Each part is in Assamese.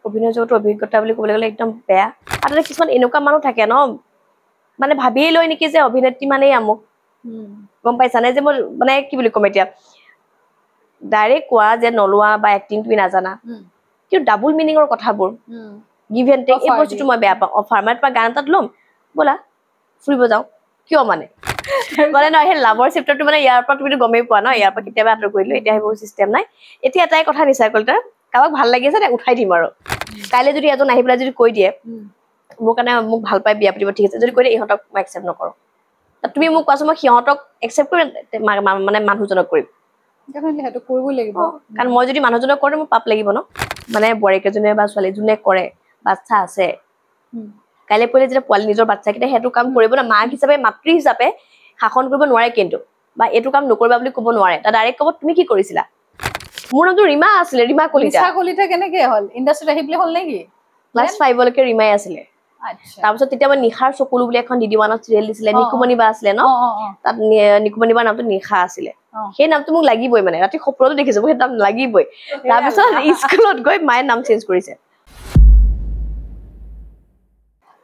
অভিনয় জগতৰ অভিজ্ঞতা বুলি ক'বলৈ গ'লে একদম বেয়া আৰু কিছুমান এনেকুৱা মানুহ থাকে ন মানে ভাবিয়ে লয় নেকি যে অভিনেত্ৰী মানেই আমুক গম পাইছানে যে মই মানে কি বুলি ক'ম এতিয়া ডাইৰেক্ট কোৱা যে নলোৱা বা এক্টিং তুমি নাজানা কিন্তু ডাবুল মিনিঙৰ কথাবোৰ গিভ এণ্ড টেক এই বস্তুটো মই বেয়া পাওঁ অফাৰ মানে তোমাৰ গান এটাত ল'ম ব'লা ফুৰিব যাওঁ কিয় মানে মানে নহয় সেই লাভৰ চেপ্টাৰটো মানে ইয়াৰ পৰা তুমিতো গমেই পোৱা ন ইয়াৰ পৰা কেতিয়াবা আঁতৰ কৰিলো এতিয়া সেইবোৰ চিষ্টেম নাই এতিয়া এটাই কথা নিচাৰ কলিতাৰ কাৰোবাক ভাল লাগি আছে উঠাই দিম আৰু কাইলৈ যদি এজন আহি পেলাই যদি কৈ দিয়ে মোৰ কাৰণে মোক ভাল পাই বিয়া পাতিব ঠিক আছে যদি কৈ দিয়ে ইহঁতক মই একচেপ্ট নকৰো তুমি মোক কোৱাচোন মই সিহঁতক একচেপ্ট কৰিম মানে মানুহজনক কৰিম কাৰণ মই যদি মানুহজনক কৰোঁ মোৰ পাপ লাগিব ন মানে বোৱাৰীকেইজনে বা ছোৱালী যোনে কৰে বাচ্ছা আছে কাইলৈ পৰিলে যেতিয়া পোৱালি নিজৰ বাচ্ছাকেইটা সেইটো কাম কৰিব না মাক হিচাপে মাতৃ হিচাপে শাসন কৰিব নোৱাৰে কিন্তু বা এইটো কাম নকৰিবা বুলি ক'ব নোৱাৰে তাত ডাইৰেক্ট ক'ব তুমি কি কৰিছিলা মোৰ নামটো ৰীমা আছিলে ৰীমা কলিতা কেনেকে হ'ল ইণ্ডাষ্ট্ৰীত আহি পেলাই হ'ল নেকি ক্লাছ 5 লৈকে ৰীমাই আছিলে তাৰপিছত তেতিয়া মই নিশাৰ চকুলো বুলি এখন DD1 চিৰিয়েল দিছিলে নিকুমণি বা আছিলে ন তাত নিকুমণি বাৰ নামটো নিশা আছিলে সেই নামটো মোক লাগিবই মানে ৰাতি সপোনতো দেখিছো সেই নাম লাগিবই তাৰপিছত স্কুলত গৈ মায়ে নাম চেঞ্জ কৰিছে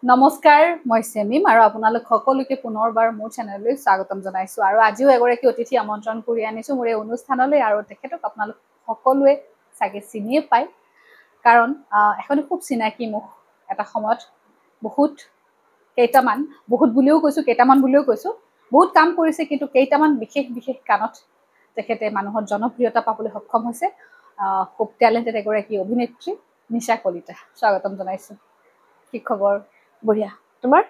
নমস্কাৰ মই সেমিম আৰু আপোনালোক সকলোকে পুনৰবাৰ মোৰ চেনেললৈ স্বাগতম জনাইছো আৰু আজিও এগৰাকী অতিথি আমন্ত্ৰণ কৰি আনিছো মোৰ এই অনুষ্ঠানলৈ আৰু তেখেতক আপোনালোক সকলোৱে চাগে চিনিয়ে পায় কাৰণ এখন খুব চিনাকি মুখ এটা সময়ত বহুত বুলিও কৈছো কেইটামান বুলিও কৈছো বহুত কাম কৰিছে কিন্তু কেইটামান বিশেষ কামত তেখেতে মানুহৰ জনপ্ৰিয়তা পাবলৈ সক্ষম হৈছে খুব টেলেণ্টেড এগৰাকী অভিনেত্ৰী নিশা কলিতা স্বাগতম জনাইছো কি খবৰ বঢ়িয়া তোমাৰ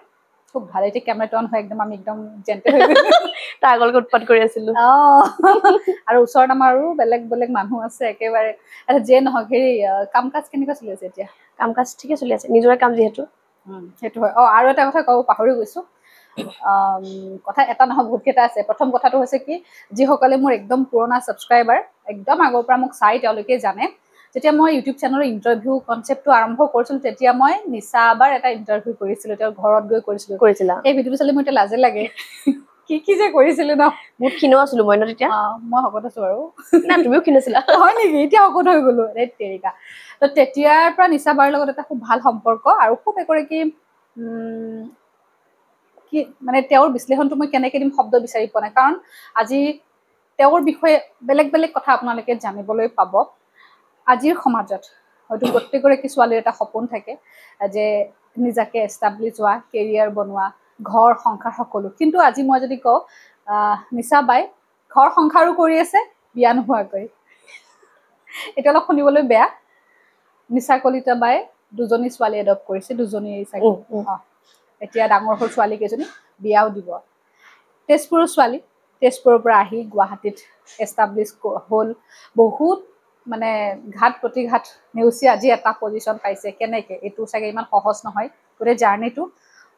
খুব ভাল এতিয়া কেমেৰাটো অন হয় একদম আমি একদম জেন্টেল হৈ গৈছো তাৰ আগলৈকে উৎপাত কৰি আছিলো আৰু ওচৰত আমাৰ আৰু বেলেগ মানুহ আছে একেবাৰে যে নহওক হেৰি কাম কাজ কেনেকুৱা চলি আছে এতিয়া কাম কাজ ঠিকে চলি আছে নিজৰে কাম যিহেতু সেইটো হয় আৰু এটা কথা ক'ব পাহৰি গৈছো কথা এটা নহয় বহুত কেইটা আছে প্ৰথম কথাটো হৈছে কি যিসকলে মোৰ একদম পুৰণা ছাবস্ক্ৰাইবাৰ একদম আগৰ পৰা মোক চাই তেওঁলোকে জানে যেতিয়া মই ইউটিউব চেনেলৰ ইণ্টাৰভিউ কনচেপ্টটো আৰম্ভ কৰিছিলোঁ তেতিয়া মই নিশা বাৰ এটা ইণ্টাৰভিউ কৰিছিলোঁ তেওঁৰ ঘৰত গৈ কৰিছিলা এই ভিডিঅ'টো চালে মোৰ এতিয়া লাজে লাগে কি যে কৰিছিলো ন বহুত ক্ষীণ আছিলো মই ন তেতিয়া মই শকত আছো আৰু না তুমিও ক্ষীণ আছিলা হয় নেকি এতিয়া শকত হৈ গলো তেৰিকা তো তেতিয়াৰ পৰা নিশা বাৰ লগত এটা খুব ভাল সম্পৰ্ক আৰু খুব এগৰাকী কি মানে তেওঁৰ বিশ্লেষণটো মই কেনেকৈ দিম শব্দ বিচাৰি পোৱা নাই কাৰণ আজি তেওঁৰ বিষয়ে বেলেগ কথা আপোনালোকে জানিবলৈ পাব আজিৰ সমাজত হয়তো প্ৰত্যেকগৰাকী ছোৱালীৰ এটা সপোন থাকে যে নিজাকে এষ্টাব্লিছ হোৱা কেৰিয়াৰ বনোৱা ঘৰ সংসাৰ সকলো কিন্তু আজি মই যদি কওঁ নিশা বাই ঘৰ সংসাৰো কৰি আছে বিয়া নোহোৱাকৈ এটা অলপ শুনিবলৈ বেয়া নিশা কলিতা বাই দুজনী ছোৱালী এডপ্ট কৰিছে দুজনী চাগে এতিয়া ডাঙৰ হ'ল ছোৱালী কেইজনী বিয়াও দিব তেজপুৰৰ ছোৱালী তেজপুৰৰ পৰা আহি গুৱাহাটীত এষ্টাব্লিছ হ'ল বহুত মানে ঘাট প্ৰতিঘাট নেওচি আজি এটা পজিশ্যন পাইছে কেনেকৈ এইটো চাগে ইমান সহজ নহয় গোটেই জাৰ্ণিটো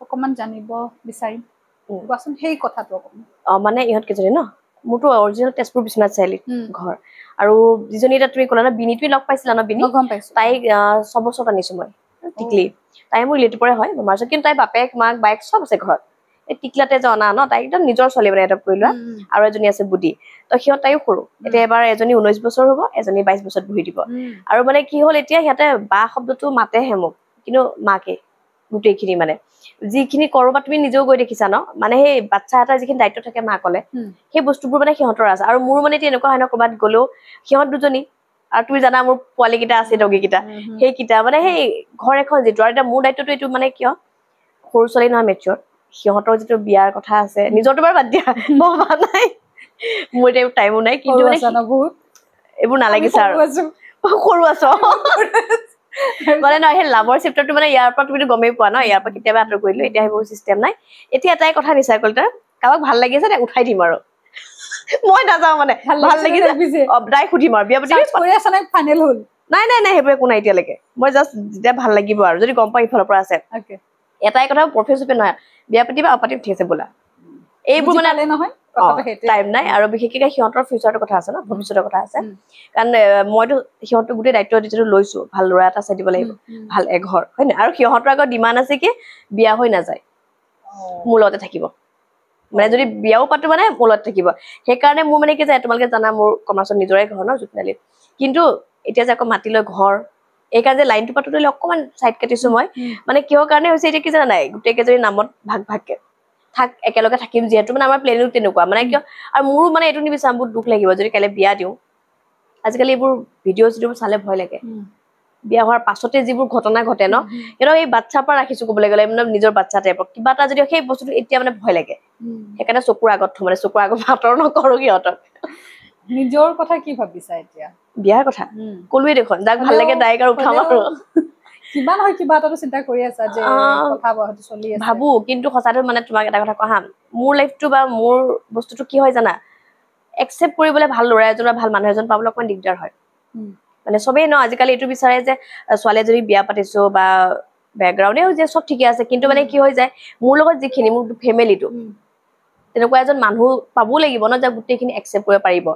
অকণমান জানিব বিচাৰিম কোৱাচোন সেই কথাটো মানে ইহঁত কেইজনী ন মোৰতো অৰিজিনেল তেজপুৰ বিশ্বনাথ চাৰিআলি ঘৰ আৰু যিজনী এতিয়া তুমি ক'লা ন বিনি তুমি লগ পাইছিলা ন বিনি গম পাইছো তাইক 6 বছৰত আনিছো মই টিকলি তাই মোৰ ৰিলেটিভৰে হয় মামাৰ কিন্তু তাই বাপেক মাক বাইক চব আছে ঘৰত এই টিকলাতে জনা ন তাই একদম নিজৰ ছোৱালী মানে এটা কৰি লোৱা আৰু এজনী আছে বুদ্ধি তো সিহঁত তাইও সৰু এতিয়া এবাৰ এজনী 19 বছৰ হ'ব এজনী 22 বছৰত বহি দিব আৰু মানে কি হ'ল এতিয়া সিহঁতে বা শব্দটো মাতেহে মোক কিন্তু মাকে গোটেইখিনি মানে যিখিনি কৰো বা তুমি নিজেও গৈ দেখিছা ন মানে সেই বাচ্চা এটাৰ যিখিনি দায়িত্ব থাকে মাকলে সেই বস্তুবোৰ মানে সিহঁতৰ আছে আৰু মোৰ মানে এতিয়া এনেকুৱা হয় ন ক'ৰবাত গ'লেও সিহঁত দুজনী আৰু তুমি জানা মোৰ পোৱালি কেইটা আছে ডগী কেইটা সেইকেইটা মানে সেই ঘৰ এখন যিটো আৰু এতিয়া মোৰ দায়িত্বটো এইটো মানে কিয় সৰু ছোৱালী নহয় মেচিয়ৰ সিহঁতৰ যিটো বিয়াৰ কথা আছে নিজৰটো বাৰু বাদ দিয়া ভবা নাই মোৰ এতিয়া টাইমো নাই কিন্তু মানে এইবোৰ নালাগিছে আৰু সৰু আছো মানে নহয় সেই লাভৰ চেপ্টাৰটো মানে ইয়াৰ পৰা তুমিতো গমেই পোৱা ন ইয়াৰ পৰা কেতিয়াবা আঁতৰ কৰিলো এতিয়া সেইবোৰ চিষ্টেম নাই এতিয়া এটাই কথা নিচাৰ কলিতাৰ কাৰোবাক ভাল লাগি আছে উঠাই দিম আৰু মই নাযাওঁ মানে ভাল লাগিছে দাই সুধিম আৰু বিয়া পাতি ফাইনেল হ'ল নাই সেইবোৰ একো নাই এতিয়ালৈকে মই জাষ্ট যেতিয়া ভাল লাগিব আৰু যদি গম পাই ইফালৰ পৰা আছে এটাই কথা প্ৰফেচৰ নহয় বিয়া পাতিবা পাতিম ঠিক আছে বোলা এইবোৰ মানে নহয় টাইম নাই আৰু বিশেষকৈ সিহঁতৰ ফিউচাৰৰ কথা আছে ন ভৱিষ্যতৰ কথা আছে কাৰণ মইতো সিহঁতক গোটেই দায়িত্ব যিটো লৈছো ভাল ল'ৰা এটা চাই দিব লাগিব ভাল এঘৰ হয় নাই আৰু সিহঁতৰ আগত ডিমাণ্ড আছে কি বিয়া হৈ নাযায় মোৰ লগতে থাকিব মানে যদি বিয়াও পাতো মানে মোৰ লগত থাকিব সেইকাৰণে মোৰ মানে কি যায় তোমালোকে জানা মোৰ কমাৰ্চত নিজৰে ঘৰ ন জুটনালিত কিন্তু এতিয়া যে আকৌ মাতি লৈ ঘৰ এইকাৰণে যে লাইনটো পাতোতে অকমান সাইড কাটিছো মই মানে কিহৰ কাৰণে হৈছে এতিয়া কি জানা নাই গোটেই কেজৰি নামত ভাগ ভাগকে থাক একেলগে থাকিম যেহেতু মানে আমাৰ প্লেনিং তেনেকুৱা মানে কিয় আৰু মোৰো মানে এইটো নিবিচাম বহুত দুখ লাগিব যদি কাইলে বিয়া দিওঁ আজিকালি এইবোৰ ভিডিঅ' চিডিঅ' চালে ভয় লাগে বিয়া হোৱাৰ পাছতে যিবোৰ ঘটনা ঘটে ন সিহঁতক এই বাচ্ছাৰ পৰা ৰাখিছো ক'বলৈ গ'লে মানে নিজৰ বাচ্ছা টাইপৰ কিবা এটা যদি সেই বস্তুটো এতিয়া মানে ভয় লাগে সেইকাৰণে চকুৰ আগত থওঁ মানে চকুৰ আগত ভাতৰ নকৰো সিহঁতক নিজৰ কথা কি ভাবিছা এতিয়া বিয়াৰ কথা কলোৱে দেখোন যাক ভাল লাগে ডাইৰেক্ট আৰু উঠাম আৰু কিবা নহয় কিবা এটা চিন্তা কৰি আছা যে কথা বহতি চলি আছে ভাবো কিন্তু সঁচাটো মানে তোমাক এটা কথা কহাম মোৰ লাইফটো বা মোৰ বস্তুটো কি হয় জানা একচেপ্ট কৰিবলৈ ভাল ল'ৰা এজন বা ভাল মানুহ এজন পাবলৈ অকমান দিগদাৰ হয় মানে সবেই ন আজিকালি এইটো বিচাৰে যে ছোৱালী যদি বিয়া পাতিছো বা বেকগ্ৰাউণ্ডেও যে সব ঠিকে আছে কিন্তু মানে কি হৈ যায় মোৰ লগত যিখিনি মোৰ ফেমিলিটো তেনেকুৱা এজন মানুহ পাবও লাগিব ন যে গোটেইখিনি একচেপ্ট কৰিব পাৰিব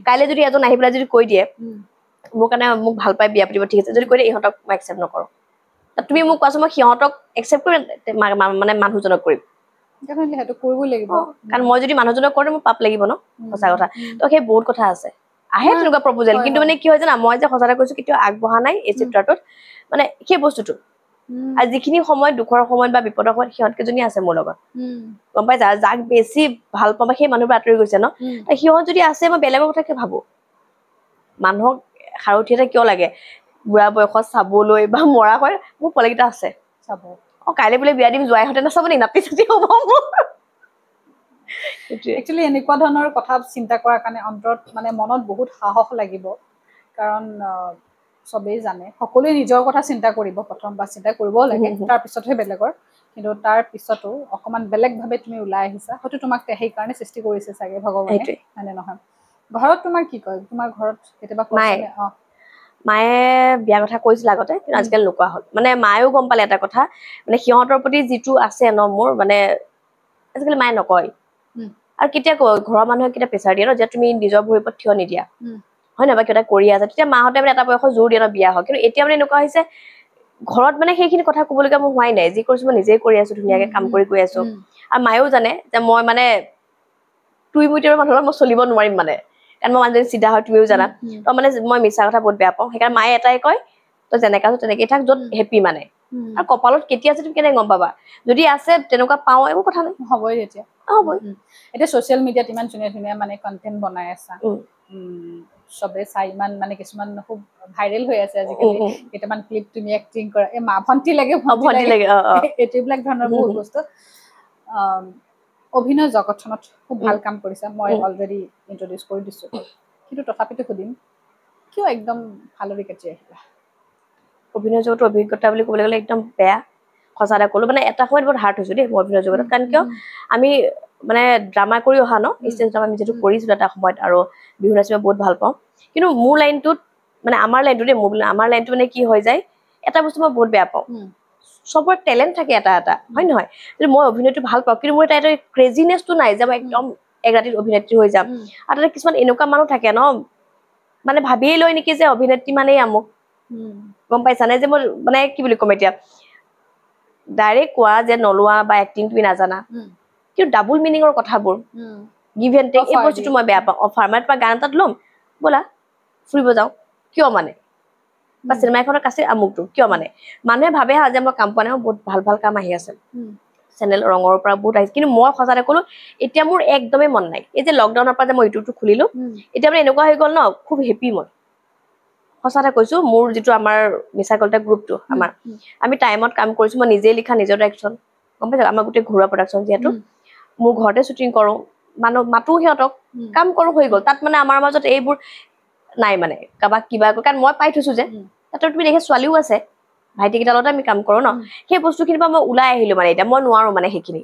কাইলৈ যদি এজন আহি পেলাই যদি কৈ দিয়ে মোৰ কাৰণে মোক ভাল পাই বিয়া পাতিব ঠিক আছে যদি কৈ দিয়ে ইহঁতক মই একচেপ্ট নকৰো তুমি মোক কোৱাচোন মই সিহঁতক একচেপ্ট কৰি মানে মানুহজনক কৰিম কাৰণ মই যদি মানুহজনক কৰোঁ মোৰ পাপ লাগিব ন সঁচা কথা তো সেই বহুত কথা আছে আহে তেনেকুৱা প্ৰপ'জেল কিন্তু মানে কি হয় জানা মই যে সঁচাতে কৈছো কেতিয়াও আগবঢ়া নাই এই চেপ্টাৰটোত মানে সেই বস্তুটো আৰু যিখিনি সময় দুখৰ সময়ত বা বিপদৰ সময়ত সিহঁতকেইজনী আছে মোৰ লগত গম পাইছা যাক বেছি ভাল পাবা সেই মানুহবোৰ আঁতৰি গৈছে ন সিহঁত যদি আছে মই বেলেগৰ কথা কি ভাবো মানুহক সাৰথিতে কিয় লাগে বুঢ়া বয়সত চাবলৈ বা মৰা হয় মোৰ পোৱালিকেইটা আছে চাব কাইলৈ বোলে বিয়া দিম যোৱাইহঁতে নাচাব নি নাতি চাতি হ'ব মোৰ একচুৱেলি এনেকুৱা ধৰণৰ কথা চিন্তা কৰাৰ কাৰণে অন্তৰত মানে মনত বহুত সাহস লাগিব কাৰণ সবেই জানে সকলোৱে নিজৰ কথা চিন্তা কৰিব প্ৰথম বা চিন্তা কৰিবও লাগে তাৰপিছতহে বেলেগৰ কিন্তু তাৰ পিছতো অকণমান বেলেগভাৱে তুমি ওলাই আহিছা হয়তো তোমাক সেইকাৰণে সৃষ্টি কৰিছে চাগে ভগৱানে হয়নে নহয় ঘৰত তোমাৰ কি কয় তোমাৰ ঘৰত কেতিয়াবা মায়ে বিয়াৰ কথা কৈছিল আগতে কিন্তু আজিকালি নোকোৱা হ'ল মানে মায়েও গম পালে এটা কথা মানে সিহঁতৰ প্ৰতি যিটো আছে ন মোৰ মানে আজিকালি মায়ে নকয় আৰু কেতিয়া ঘৰৰ মানুহে কেতিয়া প্ৰেছাৰ দিয়ে ন যে তুমি নিজৰ ভৰিৰ ওপৰত থিয় নিদিয়া হয় নহয় বা কিবা এটা কৰি আছে তেতিয়া মাহঁতে মানে এটা বয়সত জোৰ দিয়ে ন বিয়া হয় কিন্তু এতিয়া মানে এনেকুৱা হৈছে ঘৰত মানে সেইখিনি কথা ক'বলগীয়া মোৰ হোৱাই নাই যি কৰিছো মই নিজেই কৰি আছো ধুনীয়াকে কাম কৰি গৈ আছো আৰু মায়েও জানে যে মই মানে তুই মুইৰ মানুহৰ মই চলিব নোৱাৰিম মানে কাৰণ মই মানুহজনী চিধা হয় তুমিও জানা তো মানে মই মিছা কথা বহুত বেয়া পাওঁ সেইকাৰণে মায়ে এটাই কয় তই যেনেকা আছো তেনেকেই থাক য'ত হেপী মানে আৰু কপালত কেতিয়া আছে তুমি কেনেকে গম পাবা যদি আছে তেনেকুৱা পাওঁ একো কথা নাই হ'বই তেতিয়া হ'বই এতিয়া ছ'চিয়েল মিডিয়াত ইমান ধুনীয়া ধুনীয়া মানে কণ্টেণ্ট বনাই আছা চবে চাই ইমান মানে কিছুমান খুব ভাইৰেল হৈ আছে আজিকালি কেইটামান ক্লিপ তুমি এক্টিং কৰা এই মা ভণ্টি লাগে এইবিলাক ধৰণৰ বহুত বস্তু অভিনয় জগতখনত খুব ভাল কাম কৰিছা মই অলৰেডি ইন্ট্ৰডিউচ কৰি দিছো কিন্তু তথাপিতো সুধিম কিয় একদম ভালৰি কাটি আহিলা অভিনয় জগতৰ অভিজ্ঞতা বুলি ক'বলৈ গ'লে একদম বেয়া সঁচা এটা ক'লো মানে এটা সময়ত বহুত হাৰ্ড হৈছো দেই মই অভিনয় জগতত কাৰণ কিয় আমি মানে ড্ৰামা কৰি অহা ন ষ্টেজ ড্ৰামা আমি যিটো কৰিছিলো এটা সময়ত আৰু বিহু নাচিব বহুত ভাল পাওঁ কিন্তু মোৰ লাইনটোত মানে আমাৰ লাইনটো দেই আমাৰ লাইনটো মানে কি হৈ যায় এটা বস্তু মই বহুত বেয়া পাওঁ চবৰ টেলেণ্ট থাকে এটা এটা হয় নহয় মই অভিনয়টো ভাল পাওঁ কিন্তু মোৰ এটা ক্ৰেজিনেছটো নাই যে মই একদম এক ৰাতিত অভিনেত্ৰী হৈ যাম আৰু তাতে কিছুমান এনেকুৱা মানুহ থাকে ন মানে ভাবিয়ে লয় নেকি যে অভিনেত্ৰী মানেই আমুক গম পাইছানে যে মই মানে কি বুলি ক'ম এতিয়া ডাইৰেক্ট কোৱা যে নলোৱা বা এক্টিং তুমি নাজানা কিন্তু ডাবুল মিনিঙৰ কথাবোৰ গিভ এণ্ড টেক এই বস্তুটো মই বেয়া পাওঁ অফাৰ মানে তোমাৰ গান এটাত ল'ম ব'লা ফুৰিব যাওঁ কিয় মানে বা চিনেমা এখনৰ কাছে আমুকটো কিয় মানে মানুহে ভাবে হা যে মই কাম পোৱা নাই বহুত ভাল ভাল কাম আহি আছে চেনেল ৰঙৰ পৰা বহুত আহিছে কিন্তু মই সঁচাতে ক'লো এতিয়া মোৰ একদমেই মন নাই এই যে লকডাউনৰ পৰা যে মই ইউটিউবটো খুলিলো এতিয়া মানে এনেকুৱা হৈ গ'ল ন খুব হেপী মই সঁচাতে কৈছো মোৰ যিটো আমাৰ মিছা কলতা গ্ৰুপটো আমাৰ আমি টাইমত কাম কৰিছো মই নিজে লিখা নিজৰ ডাইৰেকশ্যন গম পাইছা আমাৰ গোটেই ঘৰুৱা প্ৰডাকশ্যন যিহেতু মোৰ ঘৰতে শ্বুটিং কৰো মানুহ মাতো সিহঁতক কাম কৰো হৈ গ'ল তাত মানে আমাৰ মাজত এইবোৰ নাই মানে কাবাক কিবা কাৰণ মই পাই থৈছো যে তাতে তুমি দেখে ছোৱালীও আছে ভাইটিকেইটালতে আমি কাম কৰো ন সেই বস্তুখিনিৰ পৰা মই ওলাই আহিলো মানে এতিয়া মই নোৱাৰো মানে সেইখিনি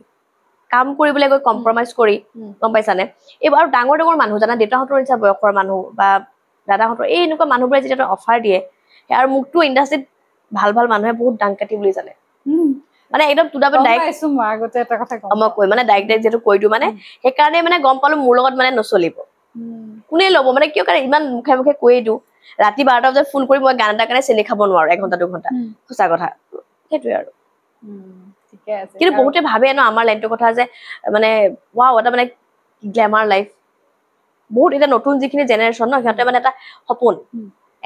কাম কৰিবলৈ গৈ কম্প্ৰমাইজ কৰি গম পাইছানে এইবাৰ ডাঙৰ ডাঙৰ মানুহ জানা দেউতাহঁতৰ নিচিনা বয়সৰ মানুহ বা দাদাহঁতৰ এই এনেকুৱা মানুহবোৰে যেতিয়া অফাৰ দিয়ে আৰু মোকতো ইণ্ডাষ্ট্ৰীত ভাল ভাল মানুহে বহুত ডাং কাটি বুলি জানে মানে একদম তুদাবত ডাইৰেক্ট মই আগতে এটা কথা কম মই কৈ মানে ডাইৰেক্ট যেটো কৈ দিও মানে সেইকাৰণে মানে গম পালো মোৰ লগত মানে নচলিব কোনে ল'ব মানে কিয় কাৰণে ইমান মুখে মুখে কৈয়ে দিওঁ ৰাতি 12টা বজাত ফোন কৰি মই গান এটাৰ কাৰণে চেলি খাব নোৱাৰো 1 ঘণ্টা 2 ঘণ্টা সঁচা কথা সেইটোৱে আৰু ঠিকে আছে কিন্তু বহুতে ভাবে ন আমাৰ লাইনটোৰ কথা যে মানে ৱাও এটা মানে গ্ল্যামাৰ লাইফ বহুত এটা নতুন যিখিনি জেনেৰেশ্যন ন সিহঁতে মানে এটা সপোন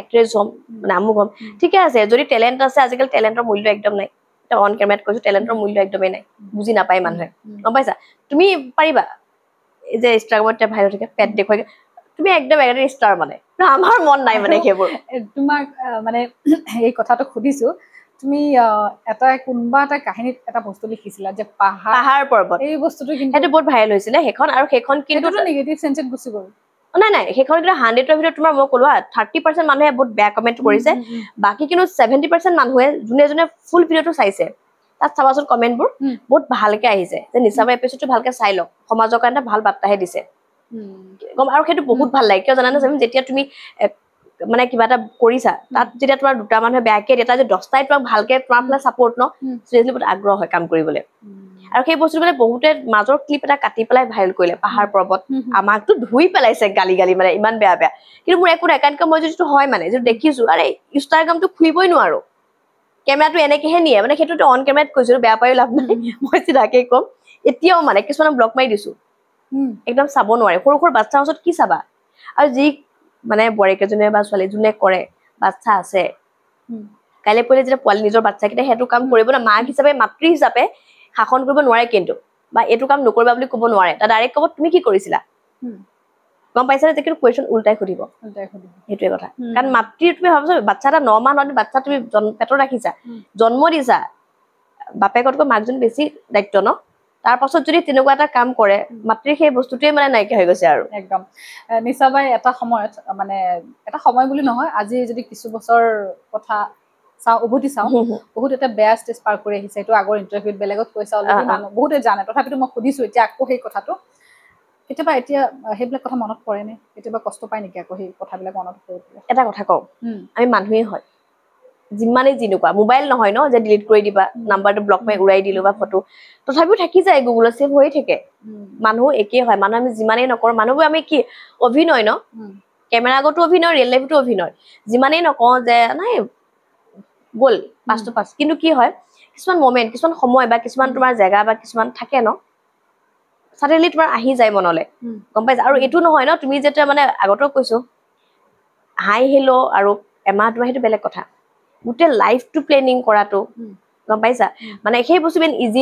এক্ট্ৰেছ হ'ম মানে আমুক হ'ম ঠিকে আছে যদি টেলেণ্ট আছে আজিকালি টেলেণ্টৰ মূল্য একদম নাই অন কেমেৰাত কৈছো টেলেণ্টৰ মূল্য একদমেই নাই বুজি নাপায় মানুহে গম পাইছা তুমি পাৰিবা এই যে ইনষ্টাগ্ৰামত ভাইৰেল থাকে পেট দেখুৱাই তুমি একদম একেবাৰে ষ্টাৰ মানে আমাৰ মন নাই মানে সেইবোৰ তোমাক মানে এই কথাটো সুধিছো তুমি এটা কোনবা এটা কাহিনীত এটা বস্তু লিখিছিলা যে পাহাৰ পৰ্বত এই বস্তুটো কিন্তু সেইটো বহুত ভাইৰেল হৈছিলে সেইখন আৰু সেইখন কিন্তু নেগেটিভ সেন্সত গুছি গ'ল নাই সেইখন কিন্তু 100ৰ ভিতৰত তোমাৰ মই ক'লো 30% মানুহে বহুত বেয়া কমেন্ট কৰিছে বাকি কিন্তু 70% মানুহে যোনে ফুল ভিডিঅটো চাইছে তাত চাবাচোন কমেন্টবোৰ বহুত ভালকে আহিছে যে নিচাবাই এপিসোডটো ভালকে চাই লওক সমাজৰ কাৰণে ভাল বাৰ্তাহে দিছে গম আৰু সেইটো বহুত ভাল লাগে কিয় জানানে যেতিয়া তুমি মানে কিবা এটা কৰিছা তাত যেতিয়া তোমাৰ দুটা মানুহে বেয়াকে এটা যে 10টাই তোমাক ভালকে তোমাৰ ফালে সাপোৰ্ট ন সিৰিয়াসলি বহুত আগ্ৰহ হয় কাম কৰিবলৈ আৰু সেই বস্তু মানে বহুতে মাজৰ ক্লিপ এটা কাটি পেলাই ভাইৰেল কৰিলে পাহাৰ পৰ্বত আমাকতো ধুই পেলাইছে গালি মানে ইমান বেয়া কিন্তু মোৰ একো একান্তকে মই যিটো হয় মানে যে দেখিছো আৰে ইনষ্টাগ্ৰামটো খুলিবই নোৱাৰো কেমেৰাটো এনেকেহে নিয়ে মানে সেইটোতো অন কেমেৰাত কৈছো বেয়া পায়ো লাভ নাই মই চিধাকে কম এতিয়াও মানে কিছুমান ব্লক মাৰি দিছো একদম চাব নোৱাৰে সৰু সৰু বাচ্চাৰ ওচৰত কি চাবা আৰু যি মানে বৰেকেজনে বা ছোৱালী যোনে কৰে বাচ্চা আছে কাইলে পहिले যেতিয়া পোৱালি নিজৰ বাচ্চাকেইটা সেইটো কাম কৰিব না মাক হিচাপে মাতৃ হিচাপে শাসন কৰিব নোৱাৰে কিন্তু বা এইটো কাম নকৰিবা বুলি ক'ব নোৱাৰে তা ডাইৰেক্ট ক'ব তুমি কি কৰিছিলা গম পাইছানে যে কিন্তু কুৱেশ্যন উল্টাই সুধিব সেইটোৱে কথা কাৰণ মাতৃ তুমি ভাবছো বাচ্চা এটা 9 মাহ নহয় বাচ্চা তুমি পেটত ৰাখিছা জন্ম দিছা বাপেকতকৈ মাকজনী বেছি দায়িত্ব ন তাৰ পাছত যদি তেনেকুৱা এটা কাম কৰে মাতৃৰ সেই বস্তুটোৱে মানে নাইকিয়া হৈ গৈছে আৰু একদম নিচাবাই এটা সময়ত মানে এটা সময় বুলি নহয় আজি যদি কিছু বছৰ কথা চাও উভতি চাও বহুত এটা বেয়া ষ্টেজ পাৰ কৰি আহিছে এইটো আগৰ ইন্টাৰভিউত বেলেগত কৈছা অলৰেডি মানুহ বহুতে জানে তথাপিতো মই সুধিছো এতিয়া আকৌ সেই কথাটো কেতিয়াবা এতিয়া সেইবিলাক কথা মনত পৰে নে কেতিয়াবা কষ্ট পায় নেকি আকৌ সেই কথাবিলাক মনত পৰে এটা কথা কওঁ আমি মানুহেই হয় যিমানেই জিনুকা মোবাইল নহয় ন যে ডিলিট কৰি দিবা নাম্বাৰটো ব্লক মাৰি উৰাই দিলো বা ফটো তথাপিও থাকি যায় গুগলত সেভ হৈ থাকে মানুহ একেই হয় মানুহ আমি যিমানেই নকৰো মানুহবোৰ আমি কি অভিনয় ন কেমেৰা আগতো অভিনয় ৰিয়েল লাইফতো অভিনয় যিমানেই নকওঁ যে নাই গ'ল পাঁচটো পাঁচ কিন্তু কি হয় কিছুমান মমেণ্ট কিছুমান সময় বা কিছুমান তোমাৰ জেগা বা কিছুমান থাকে ন সাডেনলি তোমাৰ আহি যায় মনলে গম পাইছা আৰু এইটো নহয় ন তুমি যেতিয়া মানে আগতেও কৈছো হাই হেলো আৰু এমাহ তোমাৰ সেইটো বেলেগ কথা গোটেই লাইফটো প্লেনিং কৰাটো গম পাইছা মানে সেই বস্তু বেন ইজি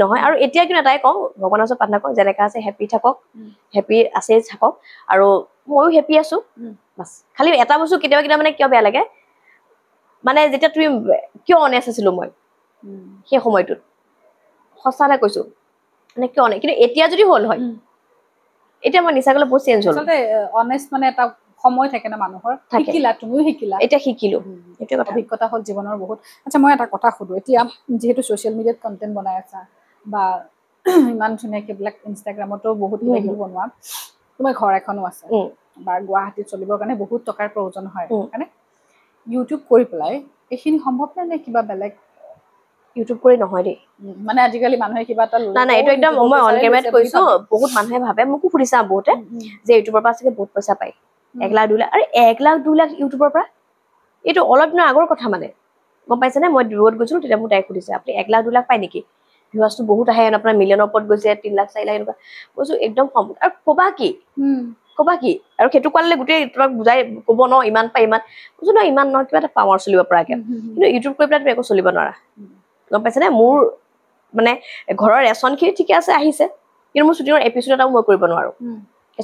নহয় আৰু এতিয়া কিন্তু এটাই কওঁ ভগৱানৰ ওচৰত প্ৰাৰ্থনা কৰোঁ যেনেকা আছে হেপী থাকক হেপী আছে থাকক আৰু ময়ো হেপী আছো বাস খালি এটা বস্তু কেতিয়াবা মানে কিয় বেয়া লাগে মানে যেতিয়া তুমি কিয় অনেষ্ট আছিলো মই সেই সময়টোত সঁচাতে কৈছো মানে কিয় নাই কিন্তু এতিয়া যদি হল হয় এতিয়া মই নিচা গলে বহুত চেঞ্জ হল আচলতে অনেষ্ট মানে এটা সময় থাকে না মানুহৰ শিকিলা তুমিও শিকিলা এটা শিকিলো এইটো কথা অভিজ্ঞতা হল জীৱনৰ বহুত আচ্ছা মই এটা কথা সুধো এতিয়া যেহেতু সোশ্যাল মিডিয়াত কন্টেন্ট বনাই আছা বা ইমান ধুনীয়াকে ব্লগ ইনষ্টাগ্ৰামতো বহুত কিবা বনোৱা তোমাৰ ঘৰ এখনো আছে বা গুৱাহাটীত চলিবৰ কাৰণে বহুত টকাৰ প্ৰয়োজন হয় মানে ইউটিউব কৰি পেলাই এইখিনি সম্ভৱ নে কিবা বেলেগ ইউটিউব কৰি নহয় দেই মানে আজিকালি মানুহে কিবা এটা না এইটো একদম মই অন কেমেৰাত কৈছো বহুত মানুহে ভাবে মোকো সুধিছা বহুতে যে ইউটিউবৰ পৰা চাগে বহুত পইচা পায় 1 লাখ 2 লাখ আৰে 1 লাখ 2 লাখ ইউটিউবৰ পৰা এইটো অলপ দিনৰ আগৰ কথা মানে গম পাইছানে মই দূৰত গৈছিলো তেতিয়া মোক তাই সুধিছে আপুনি 1 লাখ 2 লাখ পায় নেকি ভিউৱাৰ্ছটো বহুত আহে আপোনাৰ মিলিয়নৰ ওপৰত গৈছে 3 লাখ 4 লাখ এনেকুৱা কৈছো একদম কম আৰু কবা কি আৰু সেইটো কোৱালে গোটেই তোমাক বুজাই ক'ব ন ইমান পাই ইমান কৈছো ন ইমান নহয় কিবা এটা পাৱাৰ চলিব পৰাকে কিন্তু ইউটিউব কৰি পেলাই তুমি একো চলিব নোৱাৰা গম পাইছানে মোৰ মানে ঘৰৰ ৰেচনখিনি ঠিকে আছে আহিছে কিন্তু মোৰ শুটিঙৰ এপিসোড এটাও মই কৰিব নোৱাৰো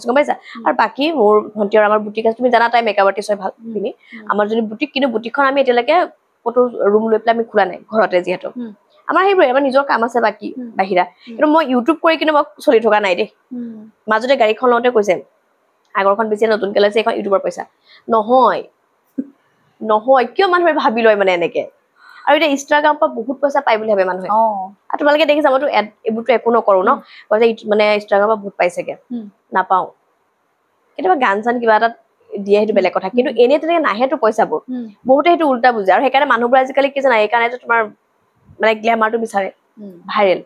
গম পাইছা আৰু বাকি মোৰ ভন্টি আৰু আমাৰ বুটিক আছে তুমি জানা তাই মেকআপ আৰ্টিষ্ট হয় ভাল পিনি আমাৰ যদি বুটিক কিন্তু বুটিকখন আমি এতিয়ালৈকে ফটো ৰুম লৈ পেলাই আমি খোলা নাই ঘৰতে যিহেতু আমাৰ সেইবোৰ আমাৰ নিজৰ কাম আছে বাকি বাহিৰা কিন্তু মই ইউটিউব কৰি কিন্তু মই চলি থকা নাই দেই মাজতে গাড়ীখন লওঁতে কৈছে আগৰখন বেছি নতুনকে লৈছে এখন ইউটিউবৰ পইচা নহয় কিয় মানুহে ভাবি লয় মানে এনেকে আৰু এটা ইনষ্টাগ্ৰামৰ পৰা বহুত পইচা পাই বুলি ভাবে মানুহে আৰু তোমালোকে দেখিছা মইতো এইবোৰতো একো নকৰো ন কৈছে মানে ইনষ্টাগ্ৰামৰ পৰা বহুত পাইছেগে নাপাওঁ কেতিয়াবা গান চান কিবা এটা দিয়ে সেইটো বেলেগ কথা কিন্তু এনে তেনেকে নাহেতো পইচাবোৰ বহুতে সেইটো উল্টা বুজে আৰু সেইকাৰণে মানুহবোৰ আজিকালি কি জানা এইকাৰণে তোমাৰ মানে গ্লেমাৰটো বিচাৰে ভাইৰেল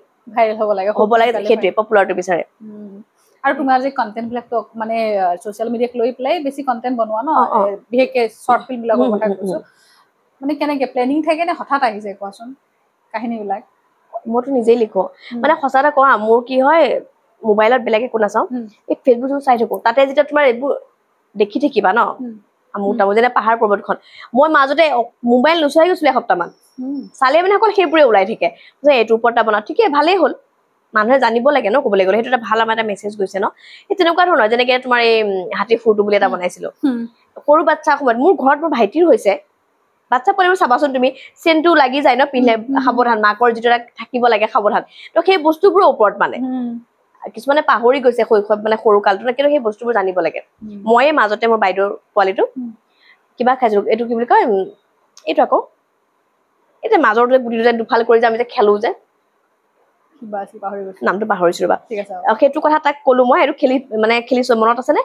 হ'ব লাগে সেইটোৱে পপুলাৰটো বিচাৰে আৰু তোমাৰ যে কন্টেন্ট বিলাকটো মানে সোশ্যাল মিডিয়াক লৈ পেলাই বেছি কন্টেন্ট বনোৱা ন বিশেষকে শৰ্ট ফিল্ম বিলাকৰ কথা কৈছো মানে কেনেকে প্লেনিং থাকে নে হঠাৎ আহি যায় কোৱাচোন কাহিনীবিলাক মইতো নিজেই লিখো মানে সঁচা এটা কোৱা মোৰ কি হয় মোবাইলত বেলেগ একো নাচাওঁ এই ফেচবুক চাই থাকো তাতে যেতিয়া তোমাৰ এইবোৰ দেখি থাকিবা ন আমুক তামুক যেনে পাহাৰ পৰ্বতখন মই মাজতে মোবাইল নোচোৱাই গৈছিলো এসপ্তাহমান চালে মানে অকল সেইবোৰে ওলাই থাকে যে এইটোৰ ওপৰত বনাও ঠিকেই ভালেই হ'ল মানুহে জানিব লাগে ন ক'বলৈ গ'লে সেইটো এটা ভাল আমাৰ এটা মেছেজ গৈছে ন এই তেনেকুৱা ধৰণৰ যেনেকে তোমাৰ এই হাতী ফুৰটো বুলি এটা বনাইছিলো সৰু বাচ্চা সময়ত মোৰ ঘৰত মোৰ ভাইটিৰ হৈছে বাচ্চা পোৱালিবোৰ চাবাচোন তুমি চেনটো লাগি যায় ন পিন্ধে সাৱধান মাকৰ যিটো থাকিব লাগে সাৱধান তো সেই বস্তুবোৰৰ ওপৰত মানে কিছুমানে পাহৰি গৈছে শৈশৱ মানে সৰু কালটো কিন্তু সেই বস্তুবোৰ জানিব লাগে ময়ে মাজতে মোৰ বাইদেউৰ পোৱালিটো কিবা খাইছিলো এইটো কি বুলি কয় এইটো আকৌ এতিয়া মাজৰ গুটিটো যে দুফাল কৰি যে আমি যে খেলো যে নামটো পাহৰিছো ৰবা সেইটো কথা তাক কলো মই এইটো খেলিছো মনত আছে নে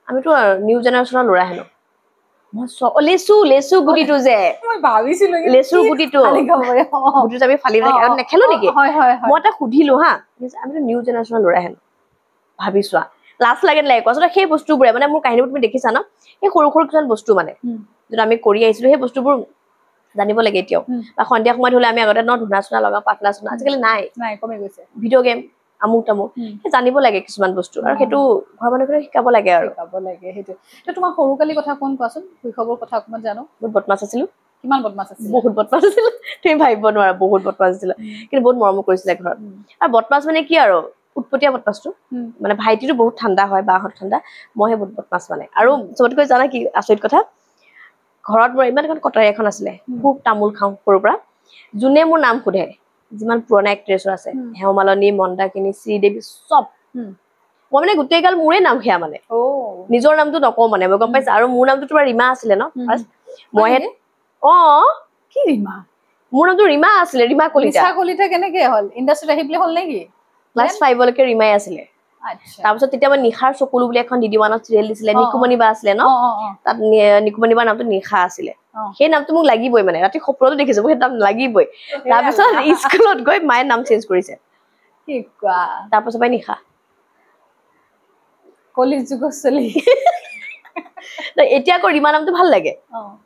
আমিতো নিউ জেনেৰেশ্যনৰ ল'ৰা হেনো লেচু গুটিটো যে লেচুৰ গুটিটো আমি ফালি নেখেলো নেকি মই তাক সুধিলো হা আমিতো নিউ জেনেৰেশ্যনৰ ল'ৰা হেনো ভাবি চোৱা লাজ লাগে নালাগে কোৱাচোন সেই বস্তুবোৰে মানে মোৰ কাহিনীবোৰ তুমি দেখিছা ন সেই সৰু সৰু কিছুমান বস্তু মানে যিটো আমি কৰি আহিছিলো সেই বস্তুবোৰ জানিব লাগে এতিয়াও বা সন্ধিয়া সময়ত হলে আমি আগতে ন ধূনা চুনা লগাও পাতলা চুনা আজিকালি নাই কমি গৈছে ভিডিঅ' গেম আমুক তামুক জানিব লাগে কিছুমান বস্তু আৰু সেইটো ঘৰৰ মানুহবোৰে শিকাব লাগে আৰু সেইটো তোমাৰ সৰুকালি কথা কোন কোৱাচোন শৈশৱৰ কথা অকমান জানো বহুত বদমাছ আছিলো কিমান বদমাছ আছিল বহুত বদমাছ আছিলো তুমি ভাবিব নোৱাৰা বহুত বদমাছ আছিলো কিন্তু বহুত মৰম কৰিছিলে ঘৰত আৰু বদমাছ মানে কি আৰু উৎপতীয়া বদমাছটো মানে ভাইটিটো বহুত ঠাণ্ডা হয় বাহঁত ঠাণ্ডা মইহে বহুত বদমাছ মানে আৰু চবতকৈ জানা কি আচৰিত কথা ঘৰত মোৰ ইমান এখন কটাৰী এখন আছিলে খুব তামোল খাওঁ সৰুৰ পৰা যোনে মোৰ নাম সোধে যিমান পুৰণা এক্ট্ৰেছৰ আছে হেমামালিনী মন্দাকিনী শ্ৰীদেৱী চব মই মানে গোটেই গাল মোৰে নাম সেয়া মানে নিজৰ নামটো নকওঁ মানে মই গম পাইছা আৰু মোৰ নামটো তোমাৰ ৰীমা আছিলে ন মই কি ৰীমা মোৰ নামটো ৰীমা আছিলে ৰীমা কলিতা কেনেকে হ'ল ইণ্ডাষ্ট্ৰীত আহি পেলাই হ'ল নেকি ক্লাছ 5 লৈকে ৰীমাই আছিলে তাৰপিছত তেতিয়া মই নিশাৰ চকুলো বুলি এখন ডিডি1ত চিৰিয়েল দিছিলে নিকুমণি বা আছিলে ন তাত নিকুমণি বাৰ নামটো নিশা আছিলে সেই নামটো মোক লাগিবই মানে ৰাতি সপোনতো দেখিছো মোক সেই নাম লাগিবই তাৰপিছত স্কুলত গৈ মায়ে নাম চেঞ্জ কৰিছে তাৰপিছত পাই নিশা কলিৰ যুগৰ চলি এতিয়া আকৌ ৰীমা নামটো ভাল লাগে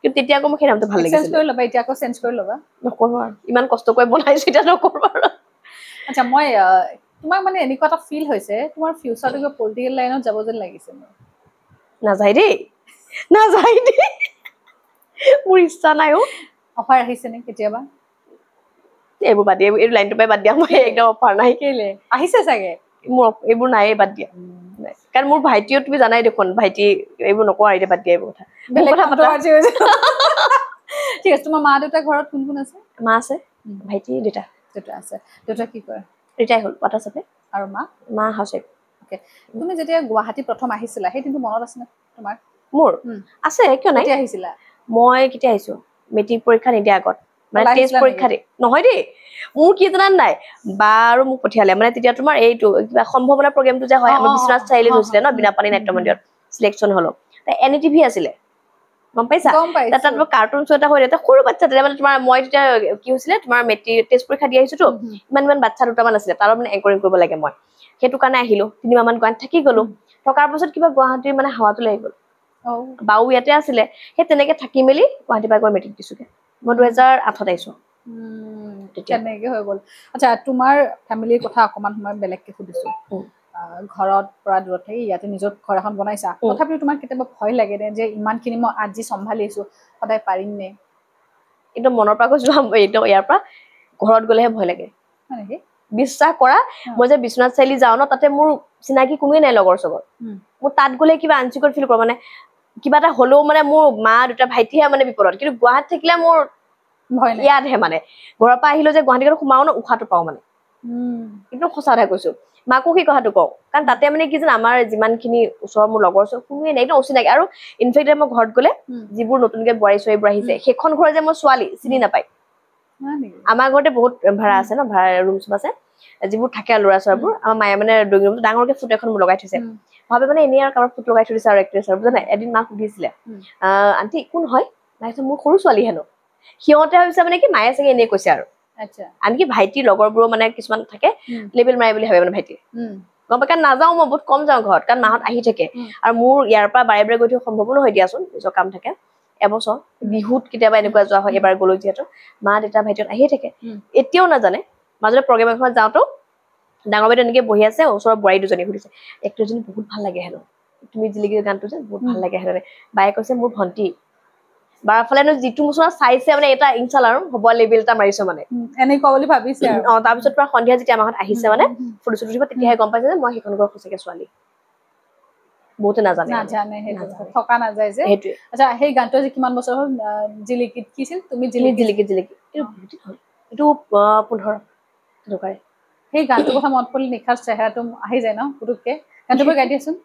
কিন্তু তেতিয়া আকৌ মোক সেই নামটো ভাল লাগিছিল চেঞ্জ কৰি ল'বা এতিয়া আকৌ চেঞ্জ কৰি ল'বা নকৰো আৰু ইমান কষ্ট কৰি বনাইছো এতিয়া নকৰো আৰু আচ্ছা মই তোমাক মানে এনেকুৱা এটা ফিল হৈছে তোমাৰ ফিউচাৰটো কিবা পলিটিকেল লাইনত যাব যেন লাগিছে মোৰ নাযায় দেই মোৰ ইচ্ছা নাই অফাৰ আহিছে নে কেতিয়াবা এইবোৰ বাদ দিয়া এই লাইনটো পাই বাদ দিয়া মই একদম অফাৰ নাই কেলে আহিছে চাগে মোৰ এইবোৰ নাই বাদ দিয়া কাৰণ মোৰ ভাইটিও তুমি জানাই দেখোন ভাইটি এইবোৰ নকওঁ আৰু এতিয়া বাদ দিয়া এইবোৰ কথা ঠিক আছে তোমাৰ মা দেউতা ঘৰত কোন কোন আছে মা আছে ভাইটি দেউতা আছে দেউতা কি কৰে ৰিটায়াৰ হ'ল পাটাচাতে আৰু মা হাউচ ৱাইফ তুমি যেতিয়া গুৱাহাটী প্ৰথম আহিছিলা সেই দিনটো মনত আছে নে তোমাৰ মোৰ আছে কিয় নাই কেতিয়া আহিছিলা মই কেতিয়া আহিছো মেট্ৰিক পৰীক্ষা নিদিয়া আগত মানে টেষ্ট পৰীক্ষা দি নহয় দেই মোৰ কি জানান নাই বা আৰু মোক পঠিয়ালে মানে তেতিয়া তোমাৰ এইটো কিবা সম্ভাৱনা প্ৰগ্ৰেমটো যে হয় আমাৰ বিশ্বনাথ চাৰিআলিত হৈছিলে ন বিনাপানী নাট্য মন্দিৰত চিলেকশ্যন হলো NDTV আছিলে গম পাইছা তাত কাৰ্টুন শ্ব' এটা হৈ সৰু বাচ্ছা তেতিয়া মানে তোমাৰ মই তেতিয়া কি হৈছিলে তোমাৰ মেট্ৰিক টেষ্ট পৰীক্ষা দি আহিছোতো ইমান বাচ্ছা দুটামান আছিলে তাৰ মানে এংকৰিং কৰিব লাগে মই সেইটো কাৰণে আহিলো 3 মাহ মান গুৱাহাটীত থাকি গলো থকাৰ পাছত কিবা গুৱাহাটীৰ মানে হাৱাটো লাগি গ'ল বাও ইয়াতে আছিলে সেই তেনেকে থাকি মেলি গুৱাহাটী পৰা গৈ মেট্ৰিক দিছোগে মই 2008 আহিছো তেনেকে হৈ গ'ল আচ্ছা তোমাৰ ফেমিলিৰ কথা অকমান সময় বেলেগকে সুধিছো ঘৰত পৰা দূৰত থাকি ইয়াতে নিজৰ ঘৰ এখন বনাইছা তথাপিও তোমাৰ কেতিয়াবা ভয় লাগে নে যে ইমানখিনি মই আজি চম্ভালিছো সদায় পাৰিম নে কিন্তু মনৰ পৰা কৈছো এইটো ইয়াৰ পৰা ঘৰত গলেহে ভয় লাগে বিশ্বাস কৰা মই যে বিশ্বনাথ চাৰিআলি যাওঁ ন তাতে মোৰ চিনাকি কোনোৱে নাই লগৰ চবৰ মোৰ তাত গলে কিবা আনচিকিউৰ ফিল কৰো মানে কিবা এটা হলেও মানে মোৰ মা দুটা ভাইটিহে মানে বিপদত কিন্তু গুৱাহাটীত থাকিলে মোৰ ইয়াতহে মানে ঘৰৰ পৰা আহিলো যে গুৱাহাটীত সোমাও ন উশাহটো পাওঁ মানে একদম সঁচা কথা কৈছো মাকো সেই কথাটো কওঁ কাৰণ তাতে মানে কি জানো আমাৰ যিমানখিনি ওচৰৰ মোৰ লগৰ চব কোনোৱে নাই একদম অচিনাকি আৰু ইনফেক্ট মই ঘৰত গলে যিবোৰ নতুনকে বোৱাৰী চোৱাৰীবোৰ আহিছে সেইখন ঘৰ যে মই ছোৱালী চিনি নাপায় আমাৰ ঘৰতে বহুত ভাড়া আছে ন ভাড়া ৰুম চব আছে যিবোৰ থাকে আৰু ল'ৰা ছোৱালীবোৰ আমাৰ মায়ে মানে ড্ৰয়িং ৰুমটো ডাঙৰকে ফুট এখন লগাই থৈছে ভাবে মানে এনেই আৰু কাৰোবাৰ ফুট লগাই থৈ দিছে আৰু এক্ট্ৰেছ আৰু বুজা নাই এদিন মাক সুধিছিলে আণ্টি কোন হয় মায়ে মোৰ সৰু ছোৱালী হেনো সিহঁতে ভাবিছে মানে কি মায়ে চাগে এনেই কৈছে আৰু আনকি ভাইটিৰ লগৰবোৰো মানে কিছুমান থাকে লেবেল মাৰে বুলি ভাবে মানে ভাইটি গম পাই কাৰণ নাযাওঁ মই বহুত কম যাওঁ ঘৰত কাৰণ মাহঁত আহি থাকে আৰু মোৰ ইয়াৰ পৰা বাৰে বাৰে গৈ থৈ সম্ভৱো নহয় দিয়াচোন নিজৰ কাম থাকে এবছৰ বিহুত কেতিয়াবা এনেকুৱা যোৱা হয় এবাৰ গ'লো যিহেতু মা দেউতা ভাইটিহঁত আহিয়ে থাকে এতিয়াও নাজানে মাজতে প্ৰগ্ৰেম এখনত যাওঁতো ডাঙৰ বাইদেউ এনেকে বহি আছে ওচৰৰ বোৱাৰী দুজনী সুধিছে এক্টৰজনী বহুত ভাল লাগে হেনো তুমি জিলিকি গানটো যে বহুত ভাল লাগে হেনে বায়ে কৈছে মোৰ ভন্টি বাৰফালেনো যিটো মুচৰা চাইছে মানে এটা ইনচাল আৰু হ'ব লেভেল এটা মাৰিছে মানে এনেকুৱা বুলি ভাবিছে আৰু তাৰপিছত পৰা সন্ধিয়া যেতিয়া আমাৰ ঘৰত আহিছে মানে ফটো চটো দিব তেতিয়াহে গম পাইছে যে মই সেইখন ঘৰৰ সঁচাকে ছোৱালী বহুতে নাজানে সেইটো থকা নাযায় যে সেইটোৱে আচ্ছা সেই গানটো যে কিমান বছৰ হ'ল জিলিকিত কিছিল তুমি জিলিকি এইটো 15 দৰকাৰে সেই গানটোৰ কথা মনত পৰিলে নিখাৰ চেহেৰাটো আহি যায় ন পুতুককে গানটো গাই দিয়াচোন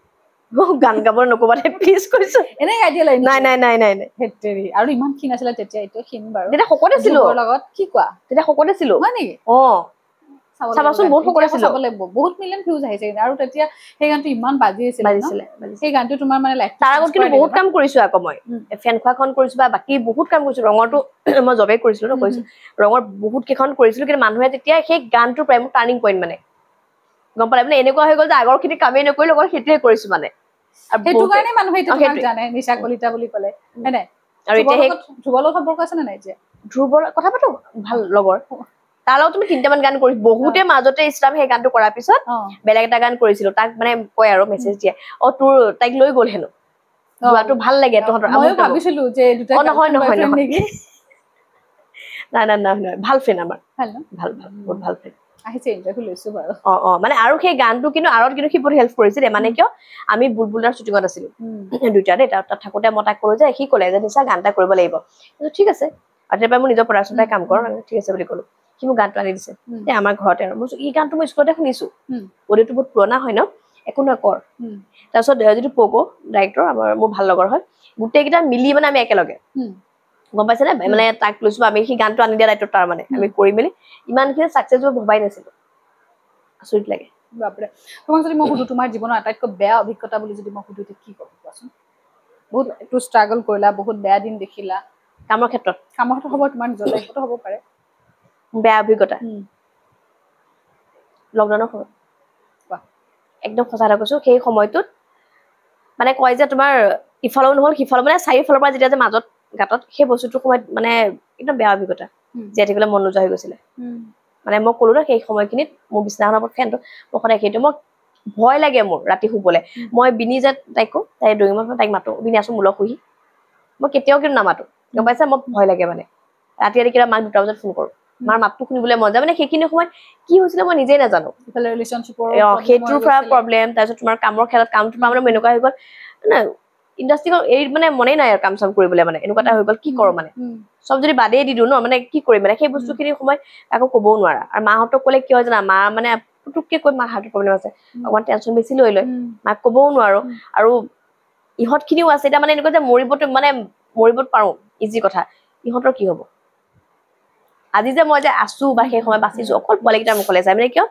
গান গাব নকবা দে প্লিজ কৈছো এনে গাই দিয়া নাই হেতেৰি আৰু ইমান ক্ষীণ আছিলে তেতিয়া এইটো ক্ষীণ বাৰু তেতিয়া শকত আছিলো লগত কি কোৱা তেতিয়া শকত আছিলো হয় নেকি চাবাচোন বহুত শকত আছিলো বহুত মিলিয়ন ভিউজ আহিছে আৰু তেতিয়া সেই গানটো ইমান বাজিছিলে সেই গানটো তোমাৰ মানে লাইফ তাৰ আগত কিন্তু বহুত কাম কৰিছো আকৌ মই ফেন খোৱাখন কৰিছো বা বাকী বহুত কাম কৰিছো ৰঙৰটো মই জবে কৰিছিলো ন কৰিছো ৰঙৰ বহুত কেইখন কৰিছিলো কিন্তু মানুহে তেতিয়া সেই গানটোৰ প্ৰায় মোৰ টাৰ্ণিং পইণ্ট মানে গম পালে মানে এনেকুৱা হৈ গ'ল যে আগৰ খিনি কামেই নকৰিলো অকল সেইটোৱে কৰিছো মানে সেইটো কাৰণে মানুহে এইটো তোমাক জানে নিশা কলিতা বুলি ক'লে হয় নাই আৰু এতিয়া ধ্ৰুৱৰ লগত সম্পৰ্ক আছে নে নাই এতিয়া ধ্ৰুৱৰ কথা পাতো ভাল লগৰ তাৰ লগত তুমি 3টামান গান কৰিছো বহুতে মাজতে ইছলাম সেই গানটো কৰাৰ পিছত বেলেগ এটা গান কৰিছিলো তাক মানে কয় আৰু মেছেজ দিয়ে তোৰ তাইক লৈ গ'ল হেনো যোৱাটো ভাল লাগে তহঁতৰ মই ভাবিছিলো যে দুটা নহয় নাই ভাল ফ্ৰেণ্ড আমাৰ ভাল বহুত ভাল ফ্ৰেণ্ড আহিছে ইন্টাৰভিউ লৈছো বাৰু মানে আৰু সেই গানটো কিন্তু আৰত কিন্তু সি বহুত হেল্প কৰিছে দে মানে কিয় আমি বুলবুলাৰ শ্বুটিঙত আছিলো দুইটা দেই তাত থাকোতে মই তাক ক'লো যে সি ক'লে যে নিশা গান এটা কৰিব লাগিব ঠিক আছে আৰু তেতিয়া মোৰ নিজৰ প্ৰডাকশ্যন তাই কাম কৰ ঠিক আছে বুলি ক'লো সি মোক গানটো আনি দিছে আমাৰ ঘৰতে আৰু মই এই গানটো মই স্কুলতে শুনিছো অডিঅ'টো বহুত পুৰণা হয় ন একো নহয় কৰ তাৰপিছত যিটো পগো ডাইৰেক্টৰ মোৰ ভাল লগৰ হয় গোটেইকেইটা মিলি মানে আমি একেলগে গম পাইছে নে মানে তাক লৈছো আমি সি গানটো আনি দিয়া দায়িত্ব তাৰ মানে আমি কৰি মেলি ইমানখিনি চাকচেছ মই ভবাই নাছিলো আচৰিত লাগে বাপৰে তোমাক যদি মই সুধো তোমাৰ জীৱনৰ আটাইতকৈ বেয়া অভিজ্ঞতা বুলি যদি মই সুধো কি ক'ব কোৱাচোন বহুত একটু ষ্ট্ৰাগল কৰিলা বহুত বেয়া দিন দেখিলা কামৰ ক্ষেত্ৰত হ'ব তোমাৰ নিজৰ লাইফতো হ'ব পাৰে বেয়া অভিজ্ঞতা লকডাউনৰ সময়ত একদম সঁচা কথা কৈছো সেই সময়টোত মানে কয় যে তোমাৰ ইফালেও নহ'ল সিফালে মানে চাৰিওফালৰ পৰা যেতিয়া যে মাজত গাঁতত সেই বস্তুটোৰ সময়ত মানে একদম বেয়া অভিজ্ঞতা জীয়াই থাকিবলৈ মন নোযোৱা হৈ গৈছিলে মানে মই ক'লো ন সেই সময়খিনিত মোৰ বিছনাখনৰ ওপৰত ফেনটো মই সদায় সেইটো মই ভয় লাগে মোৰ ৰাতি শুবলৈ মই বিনি যে তাইকো তাই দৌৰি মই তাইক মাতো বিনি আছো মূলক শুহি মই কেতিয়াও কিন্তু নামাতো গম পাইছা মই ভয় লাগে মানে ৰাতি কেতিয়াবা মাক 2টা বজাত ফোন কৰো মাৰ মাতটো শুনিবলৈ মন যায় মানে সেইখিনি সময়ত কি হৈছিলে মই নিজেই নাজানো সেইটোৰ পৰা প্ৰব্লেম তাৰপিছত তোমাৰ কামৰ ক্ষেত্ৰত কামটো পৰা মানে এনেকুৱা হৈ গ'ল মানে ইণ্ডাষ্ট্ৰিখন এৰি মানে মনেই নাই আৰু কাম চাম কৰিবলৈ মানে এনেকুৱা এটা হৈ গ'ল কি কৰো মানে চব যদি বাদেই দি দিওঁ ন মানে কি কৰিম মানে সেই বস্তুখিনিৰ সময়ত আকৌ ক'বও নোৱাৰা আৰু মাহঁতক ক'লে কি হয় জানা মা মানে পুতুককে কৈ মাৰ হাৰ্টৰ প্ৰব্লেম আছে অকমান টেনচন বেছি লৈ লয় মাক ক'বও নোৱাৰো আৰু ইহঁতখিনিও আছে এতিয়া মানে এনেকুৱা যে মৰিব পাৰো ইজি কথা ইহঁতৰ কি হ'ব আজি যে মই যে আছো বা সেই সময় বাচিছো অকল পোৱালিকেইটাৰ মুখলৈ চাই মানে কিয়